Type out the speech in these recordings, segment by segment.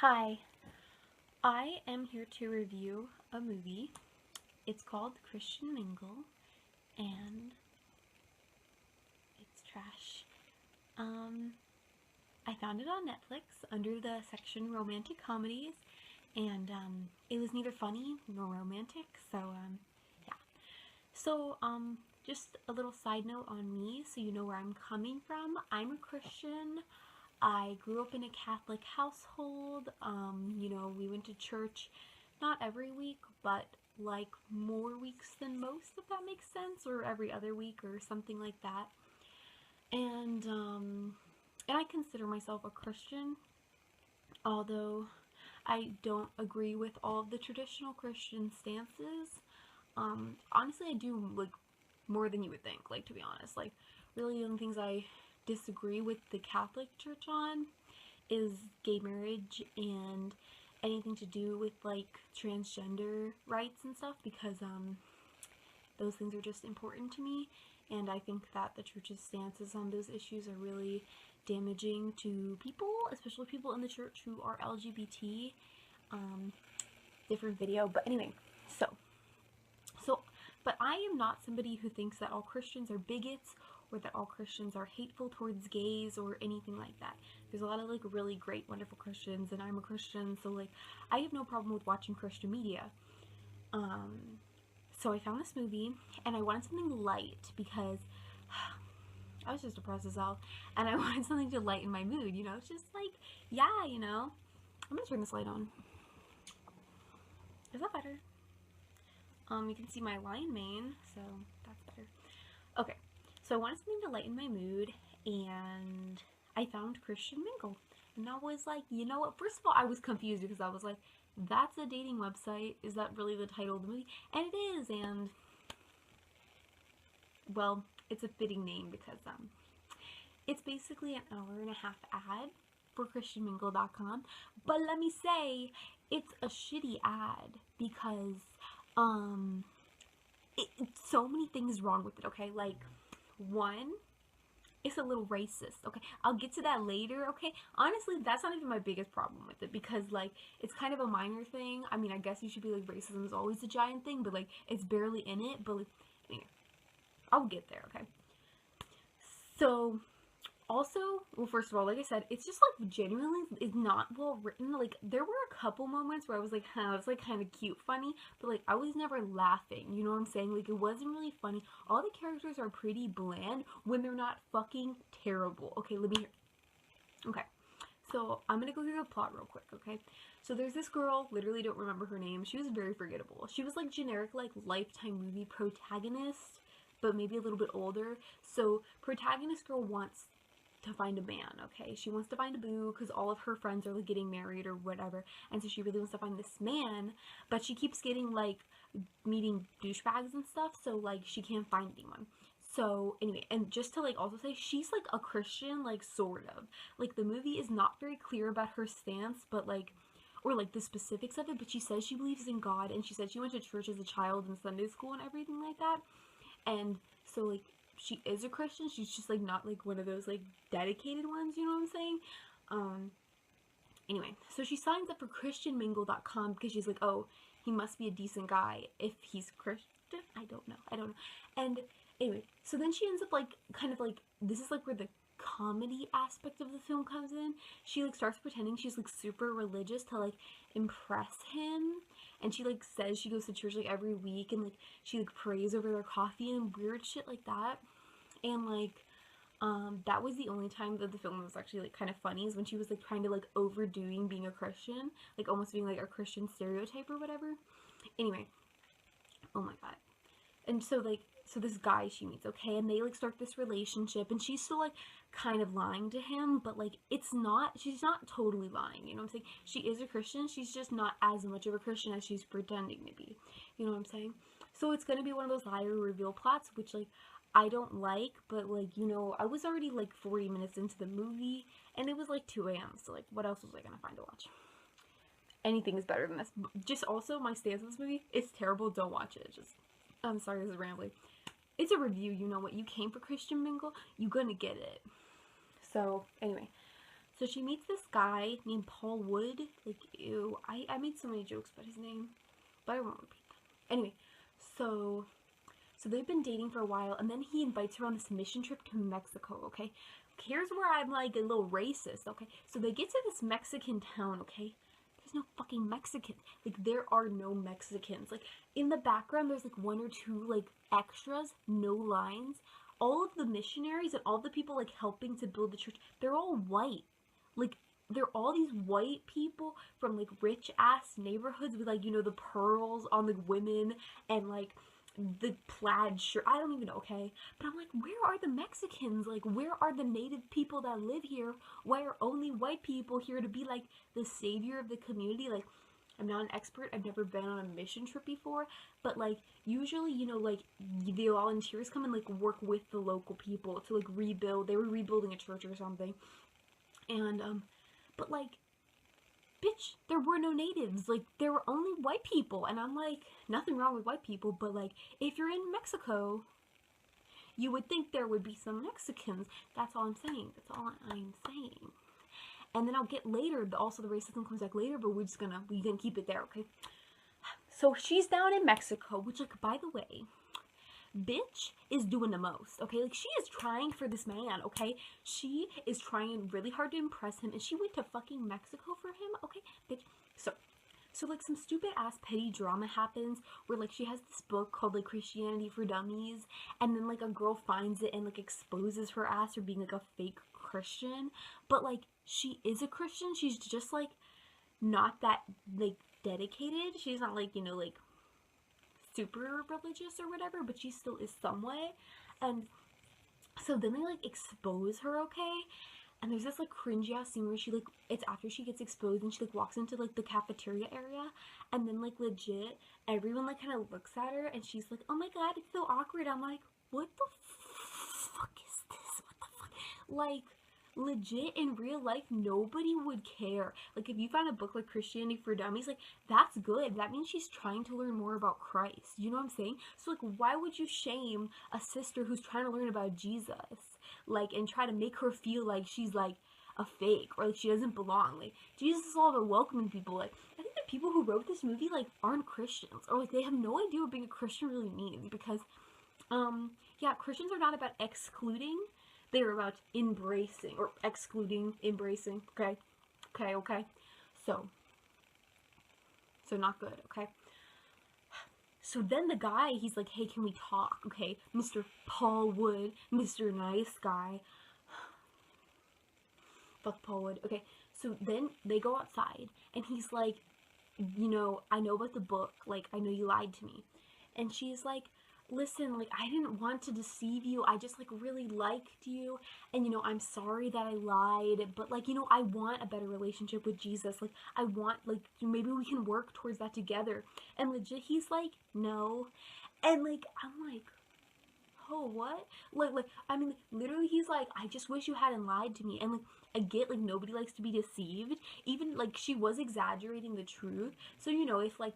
Hi, I am here to review a movie. It's called Christian Mingle, and it's trash. Um, I found it on Netflix under the section romantic comedies, and it was neither funny nor romantic, so yeah. So, just a little side note on me so you know where I'm coming from. I'm a Christian. I grew up in a Catholic household. We went to church not every week, but like more weeks than most, if that makes sense, or every other week or something like that. And I consider myself a Christian, although I don't agree with all of the traditional Christian stances. Honestly, I do like more than you would think, like, to be honest. Like, really, the only things I disagree with the Catholic Church on is gay marriage and anything to do with like transgender rights and stuff, because those things are just important to me, and I think that the church's stances on those issues are really damaging to people, especially people in the church who are LGBT. Different video, but anyway, so so, but I am not somebody who thinks that all Christians are bigots or that all Christians are hateful towards gays or anything like that. There's a lot of like really great, wonderful Christians, and I'm a Christian, so like I have no problem with watching Christian media. So I found this movie and I wanted something light because I was just depressed as hell, and I wanted something to lighten my mood. It's just like, yeah, I'm gonna turn this light on. Is that better? You can see my lion mane, so that's better. Okay, so I wanted something to lighten my mood, and I found Christian Mingle. And I was like, you know what? First of all, I was confused because I was like, that's a dating website. Is that really the title of the movie? And it is, and, well, it's a fitting name because, it's basically an hour and a half ad for ChristianMingle.com. But let me say, it's a shitty ad because, so many things wrong with it, okay? Like, one, it's a little racist, okay? I'll get to that later, okay? Honestly, that's not even my biggest problem with it because, like, it's kind of a minor thing. I mean, I guess you should be like, racism is always a giant thing, but, like, it's barely in it, but, like, anyway, I'll get there, okay? So, also, well, first of all, like I said, it's just like genuinely is not well written. Like, there were a couple moments where I was like, huh, it's like kind of cute, funny, but like I was never laughing. You know what I'm saying? Like, it wasn't really funny. All the characters are pretty bland when they're not fucking terrible. Okay, let me hear. Okay, so I'm gonna go through the plot real quick. Okay, so there's this girl. Literally don't remember her name. She was very forgettable. She was like generic, like Lifetime movie protagonist, but maybe a little bit older. So protagonist girl wants to find a man, okay? She wants to find a boo because all of her friends are like getting married or whatever, and so she really wants to find this man, but she keeps getting like meeting douchebags and stuff, so like she can't find anyone. So anyway, and just to like also say, she's like a Christian, like sort of. Like, the movie is not very clear about her stance, but like, or like the specifics of it, but she says she believes in God, and she said she went to church as a child in Sunday school and everything like that. And so like she is a Christian, she's just like not like one of those like dedicated ones, you know what I'm saying? Um anyway, so she signs up for christianmingle.com because she's like, oh, he must be a decent guy if he's Christian. I don't know. And anyway, so then she ends up like kind of like, this is like where the comedy aspect of the film comes in. She like starts pretending she's like super religious to like impress him, and she like says she goes to church like every week, and like she like prays over their coffee and weird shit like that. And like, that was the only time that the film was actually like kind of funny, is when she was like trying to like overdoing being a Christian, like almost being like a Christian stereotype or whatever. Anyway, oh my god. And so like, so this guy she meets, okay, and they like start this relationship, and she's still like kind of lying to him, but like it's not, she's not totally lying, you know what I'm saying? She is a Christian, she's just not as much of a Christian as she's pretending to be, you know what I'm saying? So it's gonna be one of those liar reveal plots, which like I don't like, but like, I was already like 40 minutes into the movie, and it was like 2 a.m, so like what else was I gonna find to watch? Anything is better than this. Just also, my stance on this movie, it's terrible, don't watch it. Just, I'm sorry, this is rambling. It's a review, you know what? You came for Christian Mingle, you gonna get it. So, anyway. So she meets this guy named Paul Wood. Like, ew. I made so many jokes about his name, but I won't repeat them. Anyway, so they've been dating for a while, and then he invites her on this mission trip to Mexico, okay? Here's where I'm, like, a little racist, okay? So they get to this Mexican town, okay? There's no fucking Mexicans. Like, there are no Mexicans. Like, in the background, there's, like, one or two, like, extras, no lines. All of the missionaries and all the people, like, helping to build the church, they're all white. Like, they're all these white people from, like, rich-ass neighborhoods with, like, you know, the pearls on the women and, like, the plaid shirt. I don't even know, okay? But I'm like, where are the Mexicans? Like, where are the native people that live here? Why are only white people here to be, like, the savior of the community? Like, I'm not an expert. I've never been on a mission trip before. But, like, usually, you know, like, the volunteers come and, like, work with the local people to, like, rebuild. They were rebuilding a church or something. And, but, like, bitch, there were no natives. Like, there were only white people. And I'm like, nothing wrong with white people, but, like, if you're in Mexico, you would think there would be some Mexicans. That's all I'm saying. That's all I'm saying. And then I'll get later, also the racism comes back later, but we're gonna keep it there, okay? So she's down in Mexico, which, like, by the way, bitch is doing the most, okay? Like, she is trying for this man, okay? She is trying really hard to impress him, and she went to fucking Mexico for him, okay? Bitch. So like, some stupid ass petty drama happens where, like, she has this book called, like, Christianity for Dummies, and then, like, a girl finds it and, like, exposes her ass for being, like, a fake Christian. But, like, she is a Christian. She's just, like, not that, like, dedicated. She's not, like, you know, like, super religious or whatever, but she still is somewhat. And so then they, like, expose her, okay? And there's this, like, cringy ass scene where she, like, it's after she gets exposed and she, like, walks into, like, the cafeteria area, and then, like, legit, everyone, like, kind of looks at her, and she's like, oh my god, it's so awkward. I'm like, what the fuck is this? What the fuck? Like, legit, in real life, nobody would care. Like, if you find a book like Christianity for Dummies, like, that's good. That means she's trying to learn more about Christ. You know what I'm saying? So, like, why would you shame a sister who's trying to learn about Jesus? Like, and try to make her feel like she's, like, a fake, or, like, she doesn't belong. Like, Jesus is all about welcoming people. Like, I think the people who wrote this movie, like, aren't Christians, or, like, they have no idea what being a Christian really means, because, yeah, Christians are not about excluding, they're about embracing, or excluding, embracing, okay? So not good, okay? So then the guy, he's like, hey, can we talk, okay? Mr. Paul Wood, Mr. Nice Guy. Fuck Paul Wood. Okay, so then they go outside, and he's like, you know, I know about the book. Like, I know you lied to me. And she's like, listen, like, I didn't want to deceive you. I just, like, really liked you. And, you know, I'm sorry that I lied. But, like, you know, I want a better relationship with Jesus. Like, I want, like, maybe we can work towards that together. And legit, he's like, no. And, like, I'm like, oh, what? Like, I mean, literally, he's like, I just wish you hadn't lied to me. And, like, I get, like, nobody likes to be deceived. Even, like, she was exaggerating the truth. So, you know, if, like,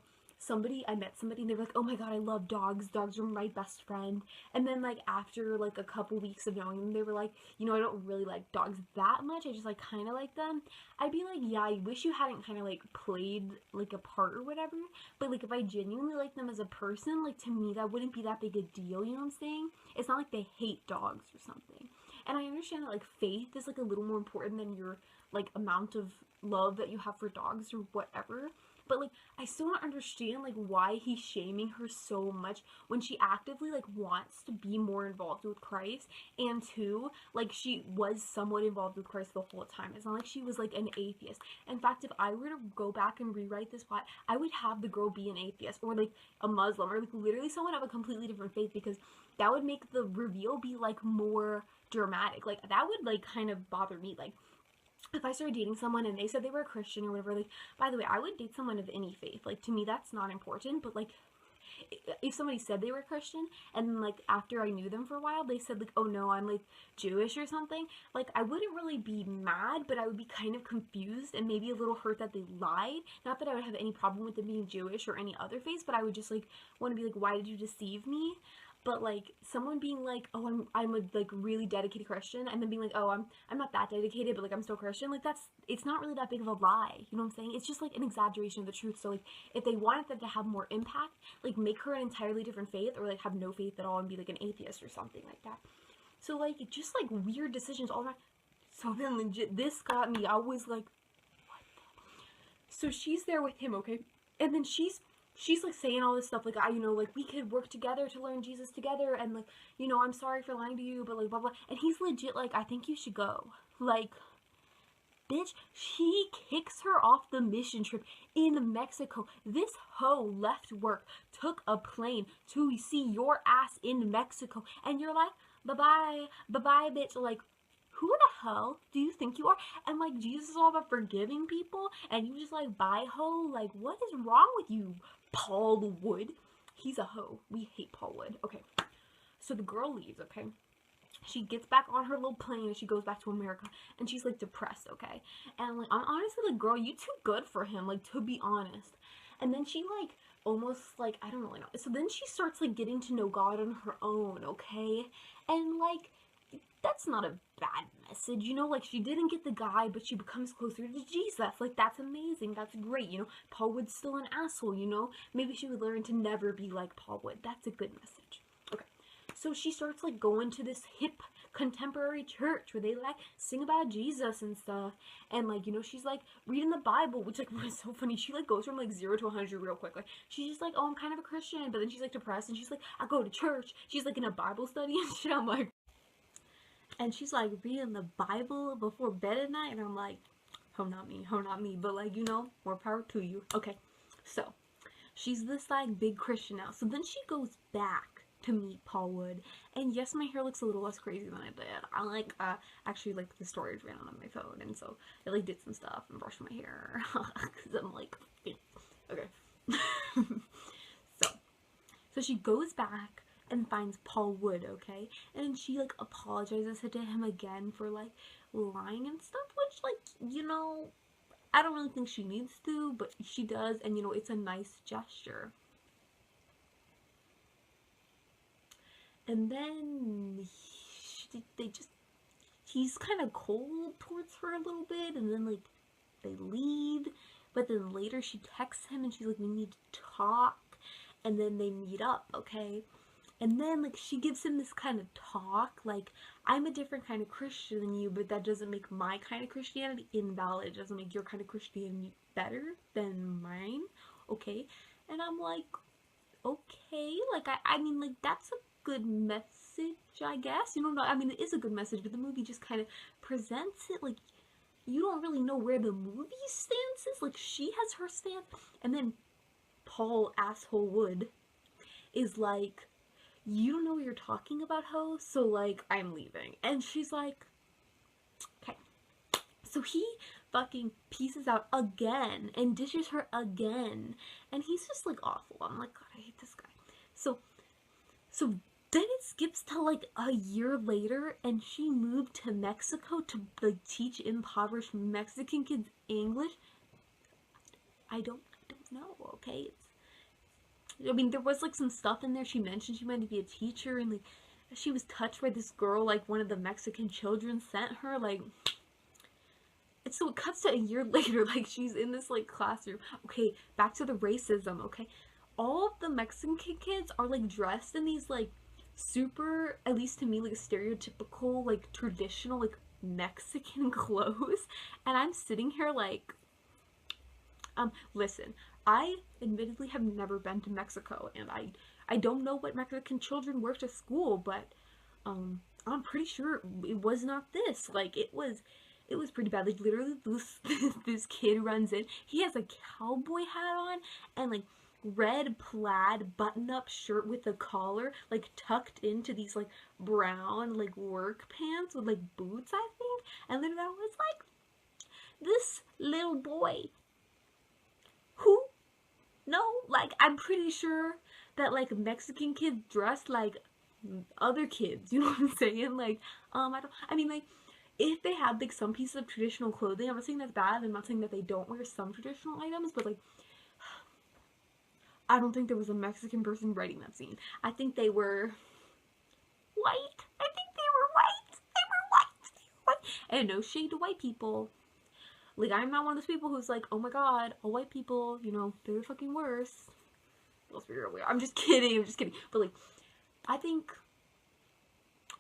I met somebody and they were like, oh my god, I love dogs. Dogs are my best friend. And then, like, after, like, a couple weeks of knowing them, they were like, you know, I don't really like dogs that much. I just, like, kind of like them. I'd be like, yeah, I wish you hadn't kind of, like, played, like, a part or whatever. But, like, if I genuinely like them as a person, like, to me, that wouldn't be that big a deal, you know what I'm saying? It's not like they hate dogs or something. And I understand that, like, faith is, like, a little more important than your, like, amount of love that you have for dogs or whatever. But, like, I still don't understand, like, why he's shaming her so much when she actively, like, wants to be more involved with Christ. And, two, like, she was somewhat involved with Christ the whole time. It's not like she was, like, an atheist. In fact, if I were to go back and rewrite this plot, I would have the girl be an atheist. Or, like, a Muslim. Or, like, literally someone of a completely different faith. Because that would make the reveal be, like, more dramatic. Like, that would, like, kind of bother me. Like, if I started dating someone and they said they were a Christian or whatever, like, by the way, I would date someone of any faith. Like, to me, that's not important. But, like, if somebody said they were a Christian and then, like, after I knew them for a while, they said, like, oh no, I'm, like, Jewish or something, like, I wouldn't really be mad, but I would be kind of confused and maybe a little hurt that they lied. Not that I would have any problem with them being Jewish or any other faith, but I would just, like, want to be like, why did you deceive me? But like someone being like, oh, I'm a like really dedicated Christian, and then being like, oh, I'm not that dedicated, but like I'm still Christian, like it's not really that big of a lie, you know what I'm saying? It's just like an exaggeration of the truth. So like if they wanted them to have more impact, like make her an entirely different faith, or like have no faith at all and be like an atheist or something like that. So like just like weird decisions all around. So then legit, this got me. I was like, what the? So she's there with him, okay, and then she's like saying all this stuff like, like we could work together to learn Jesus together, and like, I'm sorry for lying to you, but like blah blah. And he's legit like, I think you should go. Like, bitch, she kicks her off the mission trip in Mexico. This hoe left work, took a plane to see your ass in Mexico, and you're like, bye bye, bitch. Like, who the hell do you think you are? And like, Jesus is all about forgiving people, and you just like, bye hoe. Like, what is wrong with you, Paul Wood? He's a hoe. We hate Paul Wood. Okay, so the girl leaves. Okay, she gets back on her little plane and she goes back to America, and she's like depressed. Okay, and like, I'm honestly like, girl, you too good for him, like, to be honest. And then she like almost like, I don't really know. So then she starts like getting to know God on her own. Okay, and like, that's not a bad message, like, she didn't get the guy, but she becomes closer to Jesus. Like, that's amazing. That's great. Paul Wood's still an asshole. Maybe she would learn to never be like Paul Wood. That's a good message. Okay, so she starts like going to this hip contemporary church where they like sing about Jesus and stuff, and like, she's like reading the Bible, which like was so funny. She like goes from like 0 to 100 real quick. Like, she's just like, oh, I'm kind of a Christian, but then she's like depressed, and she's like, I go to church. She's like in a Bible study and shit. I'm like, and she's like reading the Bible before bed at night, and I'm like, oh, not me, but like, more power to you. Okay, so she's this like big Christian now. So then she goes back to meet Paul Wood, and yes, my hair looks a little less crazy than I did. I like actually like the storage ran on my phone, and so I like did some stuff and brushed my hair because I'm like, okay. so she goes back and finds Paul Wood, okay? And she like apologizes to him again for like lying and stuff, which like, I don't really think she needs to, but she does, and it's a nice gesture. And then he's kind of cold towards her a little bit, and then like they leave, but then later she texts him and she's like, we need to talk, and then they meet up, okay? And then, like, she gives him this kind of talk, like, I'm a different kind of Christian than you, but that doesn't make my kind of Christianity invalid. It doesn't make your kind of Christianity better than mine, okay? And I'm like, okay, like, I mean, like, that's a good message, I guess. I mean, it is a good message, but the movie just kind of presents it, like, you don't really know where the movie's stance is. Like, she has her stance, and then Paul Asshole Wood is like, you don't know what you're talking about, ho, so like, I'm leaving. And she's like, okay. So he fucking pieces out again and dishes her again, and he's just like awful. I'm like, God, I hate this guy. So then it skips to like a year later, and she moved to Mexico to like teach impoverished Mexican kids English. I don't know, okay? I mean, there was like some stuff in there. She mentioned she wanted to be a teacher, and like she was touched by this girl, like one of the Mexican children sent her, like. And so it cuts to a year later, like she's in this like classroom. Okay, back to the racism, okay? All of the Mexican kids are like dressed in these like super, at least to me, like stereotypical, like traditional, like Mexican clothes, and I'm sitting here like, listen, I admittedly have never been to Mexico, and I don't know what Mexican children wear to school, but I'm pretty sure it was not this. Like, it was pretty bad. Like, literally, this kid runs in. He has a cowboy hat on and like red plaid button-up shirt with a collar, like tucked into these like brown like work pants with like boots, I think. And then I was like, this little boy, who? No, like, I'm pretty sure that like Mexican kids dress like other kids, you know what I'm saying? Like, I mean, like, if they had like some pieces of traditional clothing, I'm not saying that's bad, I'm not saying that they don't wear some traditional items, but like, I don't think there was a Mexican person writing that scene. I think they were white. I think they were white. They were white. And no shade to white people. Like, I'm not one of those people who's like, oh my god, all white people, you know, they're the fucking worst. Let's be real. I'm just kidding. But like, I think,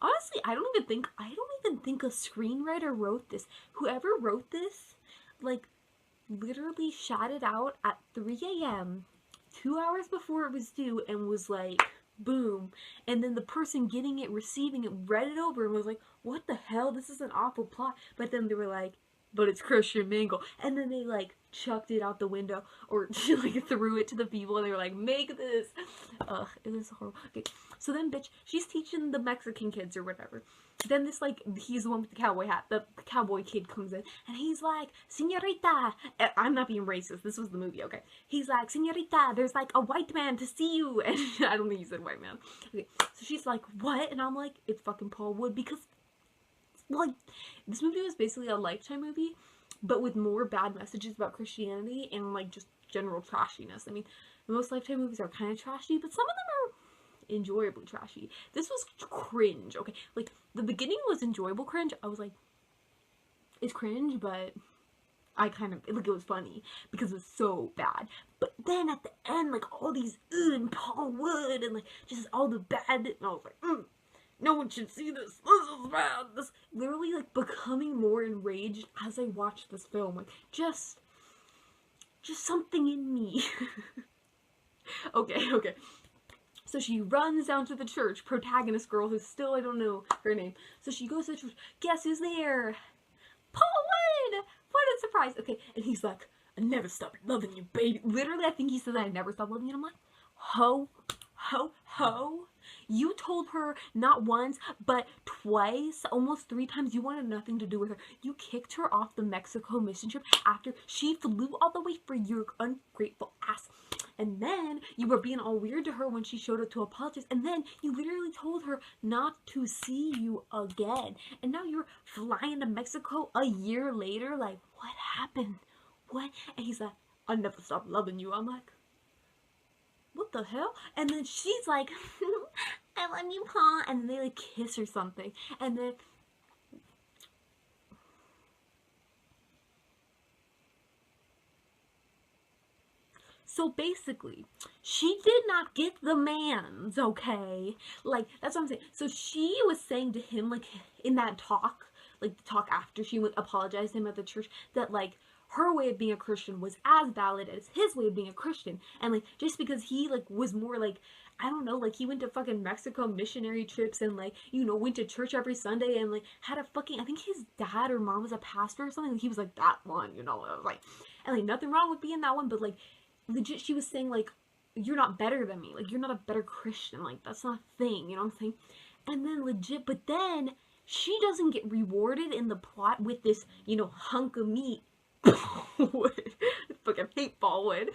honestly, I don't even think a screenwriter wrote this. Whoever wrote this, like, literally shouted out at 3 a.m. 2 hours before it was due and was like, boom. And then the person getting it, receiving it, read it over and was like, what the hell? This is an awful plot. But then they were like, but it's Christian Mingle. And then they, like, chucked it out the window or, like, threw it to the people and they were like, make this. Ugh, it was horrible. Okay, so then, bitch, she's teaching the Mexican kids or whatever. Then this, like, he's the one with the cowboy hat. The cowboy kid comes in and he's like, Señorita. I'm not being racist. This was the movie, okay? He's like, Señorita, there's, like, a white man to see you. And I don't think he said white man. Okay, so she's like, what? And I'm like, it's fucking Paul Wood because, like, this movie was basically a Lifetime movie, but with more bad messages about Christianity and, like, just general trashiness. I mean, most Lifetime movies are kind of trashy, but some of them are enjoyably trashy. This was cringe, okay? Like, the beginning was enjoyable cringe. I was like, it's cringe, but I kind of, like, it was funny because it was so bad. But then at the end, like, all these, and Paul Wood, and, like, just all the bad, and I was like, no one should see this. This is bad. This literally, like, becoming more enraged as I watched this film. Like, just something in me. Okay. So she runs down to the church, protagonist girl who's still, I don't know her name. So she goes to the church. Guess who's there? Paul Wood! What a surprise. Okay, and he's like, I never stopped loving you, baby. Literally, I think he said that I never stopped loving you. And I'm like, ho. You told her not once, but twice, almost 3 times, you wanted nothing to do with her. You kicked her off the Mexico mission trip after she flew all the way for your ungrateful ass. And then you were being all weird to her when she showed up to apologize. And then you literally told her not to see you again. And now you're flying to Mexico a year later. Like, what happened? What? And he's like, I never stopped loving you. I'm like, what the hell? And then she's like, I love you, Paul. And then they, like, kiss or something. And then, so basically, she did not get the man's, okay? Like, that's what I'm saying. So she was saying to him, like, in that talk, like, the talk after she went apologized to him at the church, that, like, her way of being a Christian was as valid as his way of being a Christian. And, like, just because he, like, was more, like, I don't know, like, he went to fucking Mexico missionary trips and, like, you know, went to church every Sunday and, like, had a fucking, I think his dad or mom was a pastor or something. He was, like, that one, you know, I was like, and, like, nothing wrong with being that one, but, like, legit, she was saying, like, you're not better than me. Like, you're not a better Christian. Like, that's not a thing, you know what I'm saying? And then, legit, but then, she doesn't get rewarded in the plot with this, you know, hunk of meat. Fucking hate Paul Wood.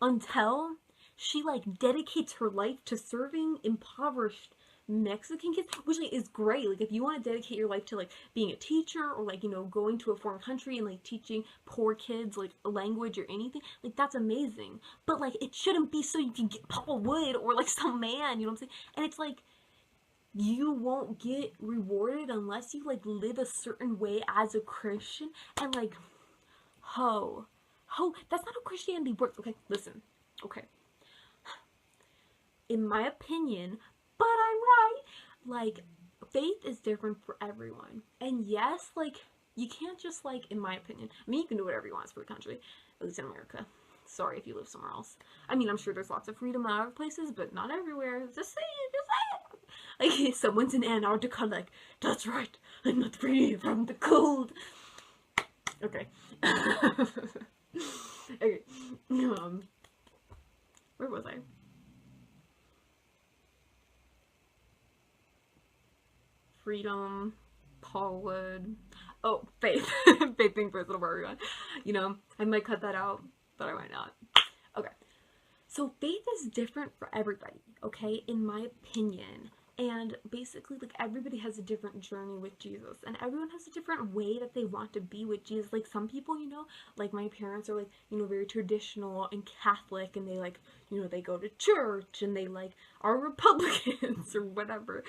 Until she, like, dedicates her life to serving impoverished Mexican kids, which, like, is great. Like, if you want to dedicate your life to, like, being a teacher or, like, you know, going to a foreign country and, like, teaching poor kids, like, a language or anything, like, that's amazing. But, like, it shouldn't be so you can get Paul Wood or, like, some man, you know what I'm saying? And it's like, you won't get rewarded unless you, like, live a certain way as a Christian. And, like, that's not how Christianity works. Okay, listen. Okay. In my opinion, but I'm right, like, faith is different for everyone. And yes, like, you can't just, like, in my opinion, I mean, you can do whatever you want for the country, at least in America. Sorry if you live somewhere else. I mean, I'm sure there's lots of freedom in other places, but not everywhere. Just saying. Like, someone's in Antarctica, like, that's right, I'm not free from the cold. Okay. Okay. Where was I? Freedom, Paul Wood. Oh, faith. Faith being personal for everyone. You know, I might cut that out, but I might not. Okay. So faith is different for everybody, okay? In my opinion. And basically, like, everybody has a different journey with Jesus, and everyone has a different way that they want to be with Jesus. Like, some people, you know, like my parents are, like, you know, very traditional and Catholic, and they, like, you know, they go to church, and they, like, are Republicans or whatever.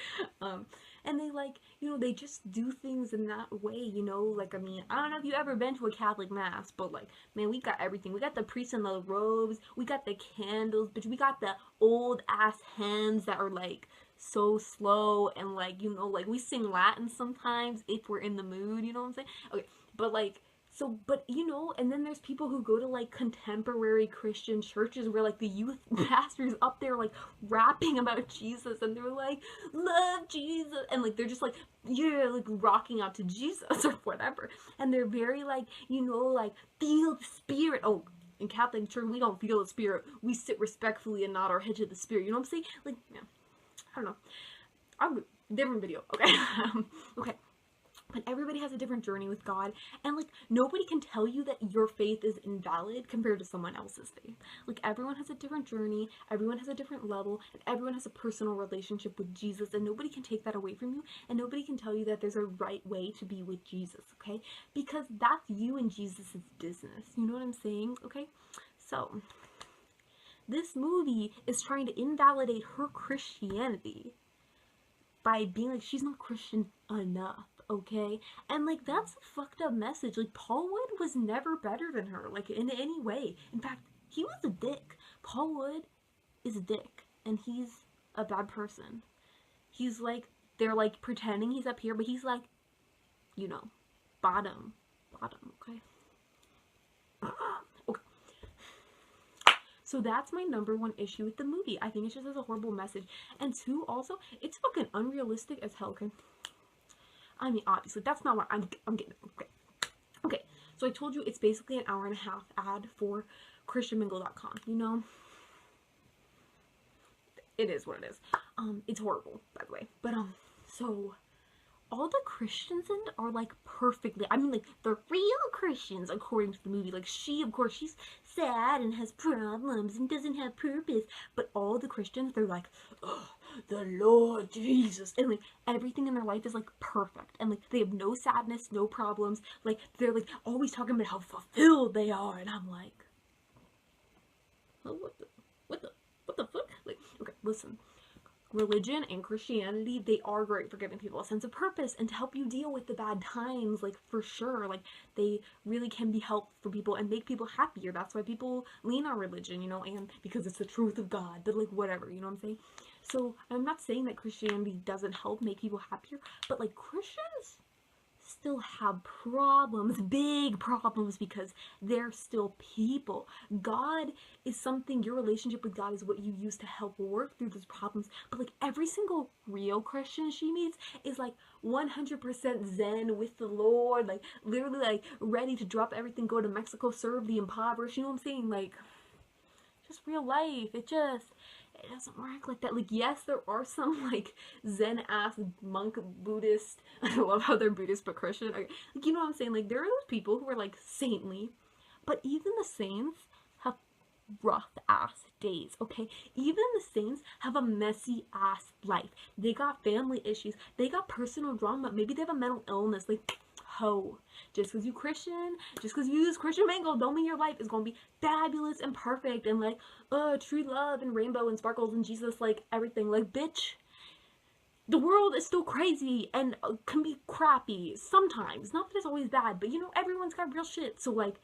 And they, like, you know, they just do things in that way, you know. Like, I mean, I don't know if you've ever been to a Catholic mass, but, like, man, we got everything. We got the priests in the robes, we got the candles, but we got the old ass hymns that are, like, so slow, and, like, you know, like, we sing Latin sometimes if we're in the mood, you know what I'm saying? Okay, but, like, so, but, you know, and then there's people who go to, like, contemporary Christian churches where, like, the youth pastors up there, like, rapping about Jesus, and they're like, love Jesus, and, like, they're just, like, yeah, like, rocking out to Jesus or whatever, and they're very, like, you know, like, feel the Spirit. Oh, in Catholic church, we don't feel the Spirit. We sit respectfully and nod our head to the Spirit, you know what I'm saying? Like, yeah, I don't know. Different video, okay? Okay. But everybody has a different journey with God, and, like, nobody can tell you that your faith is invalid compared to someone else's faith. Like, everyone has a different journey, everyone has a different level, and everyone has a personal relationship with Jesus, and nobody can take that away from you, and nobody can tell you that there's a right way to be with Jesus, okay? Because that's you and Jesus' business, you know what I'm saying, okay? So, this movie is trying to invalidate her Christianity by being like, she's not Christian enough, okay? And, like, that's a fucked up message. Like, Paul Wood was never better than her, like, in any way. In fact, he was a dick. Paul Wood is a dick, and he's a bad person. He's, like, they're, like, pretending he's up here, but he's, like, you know, bottom, okay? Okay. So that's my #1 issue with the movie. I think it just has a horrible message. And 2, also, it's fucking unrealistic as hell, okay? I mean, obviously, that's not what I'm getting at. Okay. Okay, so I told you it's basically an 1.5 hour ad for ChristianMingle.com, you know? It is what it is. It's horrible, by the way. But, so, all the Christians in it are, like, perfectly, I mean, like, the real Christians, according to the movie. Like, she, of course, she's sad and has problems and doesn't have purpose, but all the Christians, they're like, oh, the Lord Jesus, and, like, everything in their life is, like, perfect, and, like, they have no sadness, no problems, like, they're, like, always talking about how fulfilled they are, and I'm like, oh, what the fuck? Like, okay, listen. Religion and Christianity, they are great for giving people a sense of purpose and to help you deal with the bad times, like, for sure. Like, they really can be helpful for people and make people happier. That's why people lean on religion, you know, and because it's the truth of God, but, like, whatever, you know what I'm saying? So, I'm not saying that Christianity doesn't help make people happier, but, like, Christians still have problems, big problems, because they're still people. God is something, your relationship with God is what you use to help work through those problems, but, like, every single real Christian she meets is, like, 100% zen with the Lord, like, literally, like, ready to drop everything, go to Mexico, serve the impoverished, you know what I'm saying? Like, just real life, it doesn't work like that. Like, yes, there are some, like, Zen-ass monk Buddhist, I love how they're Buddhist but Christian, like, you know what I'm saying? Like, there are those people who are, like, saintly, but even the saints have rough-ass days, okay? Even the saints have a messy-ass life. They got family issues, they got personal drama, maybe they have a mental illness, like, ho. Just because you Christian, just because you use Christian Mingle, don't mean your life is gonna be fabulous and perfect and, like, true love and rainbow and sparkles and Jesus, like, everything. Like, bitch, the world is still crazy and can be crappy sometimes. Not that it's always bad, but, you know, everyone's got real shit. So, like,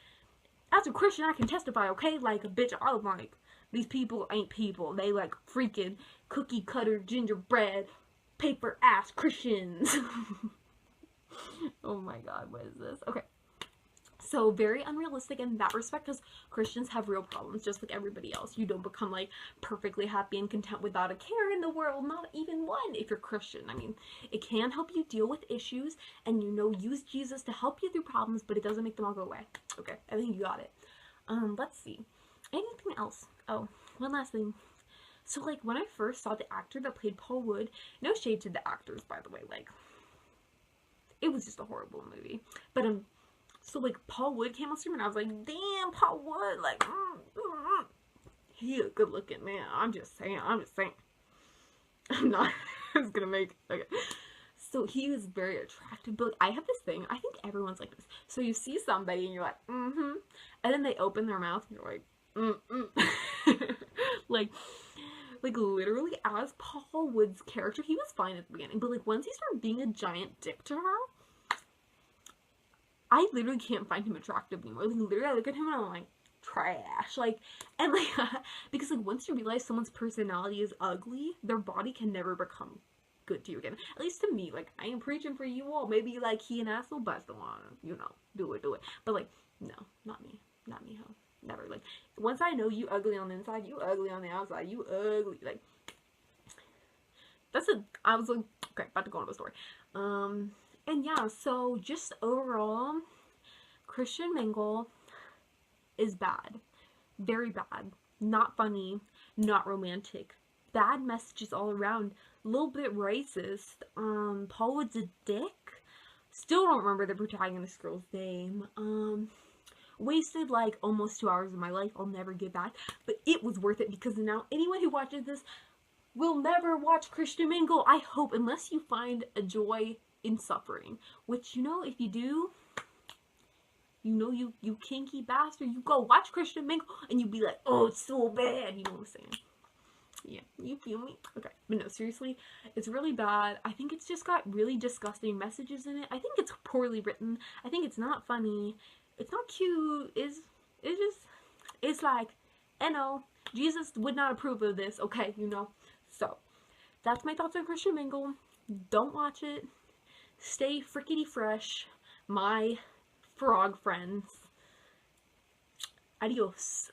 as a Christian, I can testify, okay? Like, bitch, I was like, these people ain't people. They, like, freaking cookie cutter gingerbread paper ass Christians. Oh my god, what is this? Okay. So, very unrealistic in that respect, because Christians have real problems, just like everybody else. You don't become, like, perfectly happy and content without a care in the world, not even one, if you're Christian. I mean, it can help you deal with issues, and, you know, use Jesus to help you through problems, but it doesn't make them all go away. Okay, I think you got it. Let's see. Anything else? Oh, one last thing. So, like, when I first saw the actor that played Paul Wood, no shade to the actors, by the way, like, it was just a horrible movie. But, so, like, Paul Wood came on screen, and I was like, damn, Paul Wood, like, he a good-looking man. I'm just saying. I'm not, I was gonna make, okay. So he was very attractive, but I have this thing, I think everyone's like this. So you see somebody and you're like, and then they open their mouth and you're like, like literally, as Paul Wood's character, he was fine at the beginning, but like once he started being a giant dick to her, I literally can't find him attractive anymore. Like literally, I look at him and I'm like, trash. Like, and like, because like once you realize someone's personality is ugly, their body can never become good to you again. At least to me. Like, I am preaching for you all. Maybe like he an asshole, but I still want to, you know, do it. But like, no, not me, ho. Never. Like, once I know you ugly on the inside, you ugly on the outside, you ugly. Like, I was like, okay, about to go on the story. And yeah, so just overall, Christian Mingle is bad. Very bad. Not funny. Not romantic. Bad messages all around. A little bit racist. Paul Wood's a dick. Still don't remember the protagonist girl's name. Wasted like almost 2 hours of my life I'll never get back. But it was worth it because now anyone who watches this will never watch Christian Mingle. I hope, unless you find a joy in suffering. Which, you know, if you do, you know, you kinky bastard, you go watch Christian Mingle and you be like, oh, it's so bad. You know what I'm saying? Yeah, you feel me? Okay, but no, seriously, it's really bad. I think it's just got really disgusting messages in it. I think it's poorly written. I think it's not funny. It's not cute. It's like, you know, Jesus would not approve of this, okay, you know? So, that's my thoughts on Christian Mingle. Don't watch it. Stay frickety fresh, my frog friends. Adios.